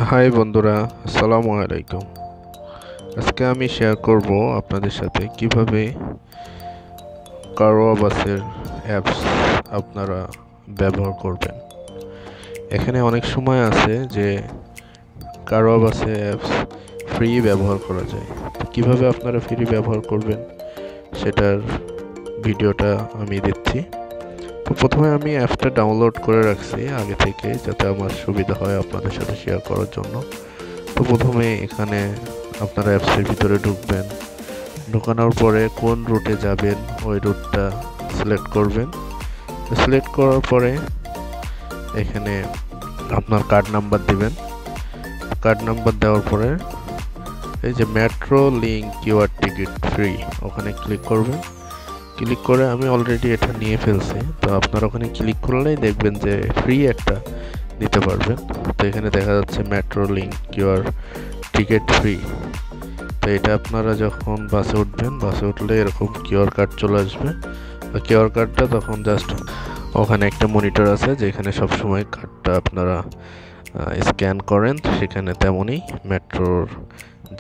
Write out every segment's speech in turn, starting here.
High বন্ধুরা, আসসালামু আলাইকুম। আজকে আমি শেয়ার করব আপনাদের সাথে কিভাবে কারওয়া বাসের অ্যাপস আপনারা ব্যবহার করবেন। এখানে অনেক সময় আছে যে কারওয়া বাসের অ্যাপস ফ্রি ব্যবহার করা যায়। তো কিভাবে আপনারা ফ্রি ব্যবহার করবেন সেটার ভিডিওটা আমি দিচ্ছি। তো প্রথমে আমি অ্যাপসটা ডাউনলোড করে রাখছি আগে থেকে, যাতে আমার সুবিধা হয় আপনাদের সাথে শেয়ার করার জন্য। তো প্রথমে এখানে আপনারা অ্যাপসের ভিতরে ঢুকবেন। ঢোকানোর পরে কোন রুটে যাবেন ওই রুটটা সিলেক্ট করবেন। সিলেক্ট করার পরে এখানে আপনার কার্ড নাম্বার দিবেন। কার্ড নাম্বার দেওয়ার পরে এই যে metro link QR ticket free, ওখানে ক্লিক করবেন। ক্লিক করে আমি অলরেডি এটা নিয়ে ফেলছি। তো আপনারা ওখানে ক্লিক করলেই দেখবেন যে ফ্রি একটা নিতে পারবেন। তো এখানে দেখা যাচ্ছে metro link QR ticket free. তো এটা আপনারা যখন বাসে উঠবেন, বাসে উঠলে এরকম কিউআর কার্ড চলে আসবে। কিউআর কার্ডটা তখন জাস্ট ওখানে একটা মনিটর আছে যেখানে সবসময় কার্ডটা আপনারা স্ক্যান করেন, সেখানে তেমনই মেট্রোর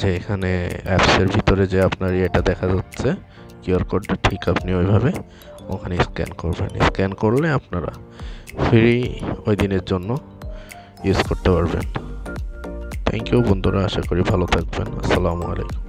যে এখানে অ্যাপসের ভিতরে যে আপনার এটা দেখা যাচ্ছে কিউআর কোডটা, ঠিক আপনি ওইভাবে ওখানে স্ক্যান করবেন। স্ক্যান করলে আপনারা ফ্রি ওই দিনের জন্য ইউজ করতে পারবেন। থ্যাংক ইউ বন্ধুরা, আশা করি ভালো থাকবেন। আসসালামু আলাইকুম।